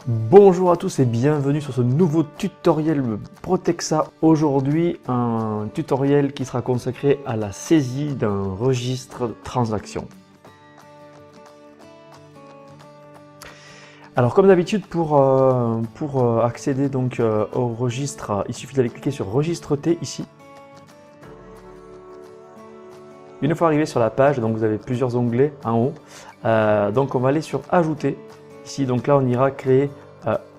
Bonjour à tous et bienvenue sur ce nouveau tutoriel Protexa. Aujourd'hui, un tutoriel qui sera consacré à la saisie d'un registre de transaction. Alors comme d'habitude, pour accéder donc au registre, il suffit d'aller cliquer sur Registre T ici. Une fois arrivé sur la page, donc vous avez plusieurs onglets en haut. Donc on va aller sur Ajouter. Ici, donc là, on ira créer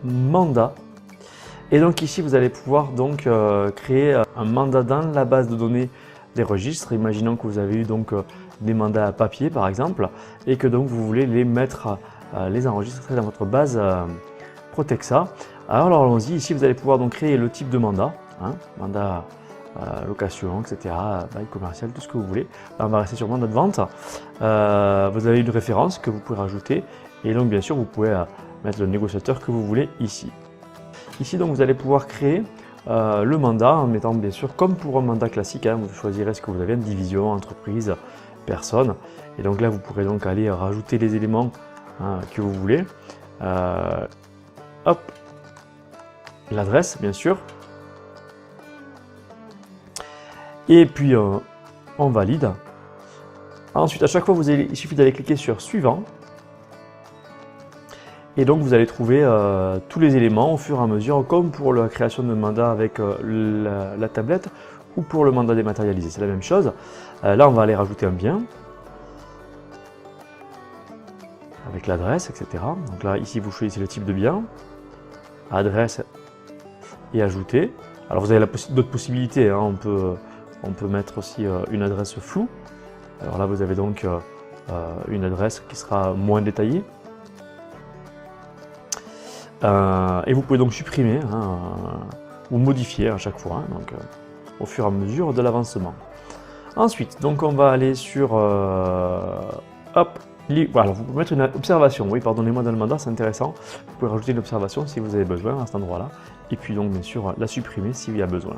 mandat. Et donc ici, vous allez pouvoir donc créer un mandat dans la base de données des registres. Imaginons que vous avez eu donc des mandats à papier, par exemple, et que donc vous voulez les mettre, les enregistrer dans votre base Protexa. Alors allons-y. Ici, vous allez pouvoir donc créer le type de mandat, mandat location, etc., bail commercial, tout ce que vous voulez. Là, on va rester sur mandat de vente. Vous avez une référence que vous pouvez rajouter. Et donc, bien sûr, vous pouvez mettre le négociateur que vous voulez ici. Ici, donc, vous allez pouvoir créer le mandat en mettant, bien sûr, comme pour un mandat classique, vous choisirez ce que vous avez, division, entreprise, personne. Et donc là, vous pourrez donc aller rajouter les éléments que vous voulez. Hop, l'adresse, bien sûr. Et puis, on valide. Ensuite, à chaque fois, il suffit d'aller cliquer sur Suivant. Et donc vous allez trouver tous les éléments au fur et à mesure, comme pour la création de mandat avec la tablette ou pour le mandat dématérialisé. C'est la même chose. Là, on va aller rajouter un bien avec l'adresse, etc. Donc là, ici, vous choisissez le type de bien, adresse et ajouter. Alors vous avez d'autres possibilités. On peut mettre aussi une adresse floue. Alors là, vous avez donc une adresse qui sera moins détaillée. Et vous pouvez donc supprimer ou modifier à chaque fois, donc, au fur et à mesure de l'avancement. Ensuite, donc on va aller sur hop, voilà, vous pouvez mettre une observation. Oui, pardonnez-moi, dans le mandat, c'est intéressant. Vous pouvez rajouter une observation si vous avez besoin à cet endroit-là. Et puis donc bien sûr la supprimer s'il y a besoin.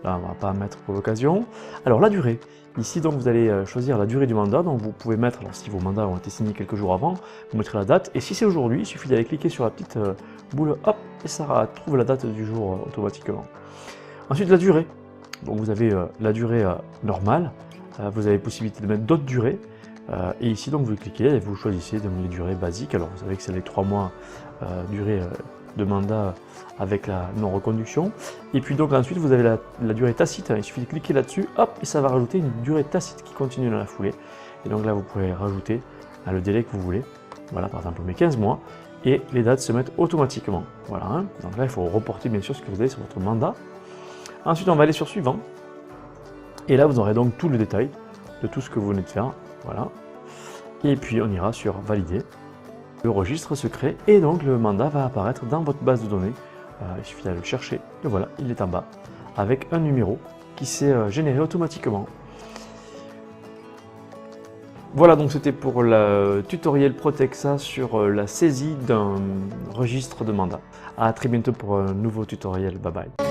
Là, on ne va pas mettre pour l'occasion. Alors la durée. Ici, donc, vous allez choisir la durée du mandat. Donc, vous pouvez mettre, alors si vos mandats ont été signés quelques jours avant, vous mettrez la date. Et si c'est aujourd'hui, il suffit d'aller cliquer sur la petite boule, hop, et ça trouve la date du jour automatiquement. Ensuite, la durée. Donc, vous avez la durée normale. Vous avez possibilité de mettre d'autres durées. Et ici, donc, vous cliquez et vous choisissez donc, les durées basiques. Alors, vous savez que c'est les 3 mois durée de mandat avec la non-reconduction. Et puis donc ensuite vous avez la durée tacite, il suffit de cliquer là-dessus, hop, et ça va rajouter une durée tacite qui continue dans la foulée. Et donc là vous pourrez rajouter le délai que vous voulez. Voilà, par exemple, mes 15 mois, et les dates se mettent automatiquement. Voilà, donc là il faut reporter bien sûr ce que vous avez sur votre mandat. Ensuite on va aller sur Suivant. Et là vous aurez donc tout le détail de tout ce que vous venez de faire. Voilà. Et puis on ira sur Valider. Le registre se crée et donc le mandat va apparaître dans votre base de données. Il suffit d'aller le chercher, et voilà, il est en bas, avec un numéro qui s'est généré automatiquement. Voilà, donc c'était pour le tutoriel Protexa sur la saisie d'un registre de mandat. A très bientôt pour un nouveau tutoriel, bye bye.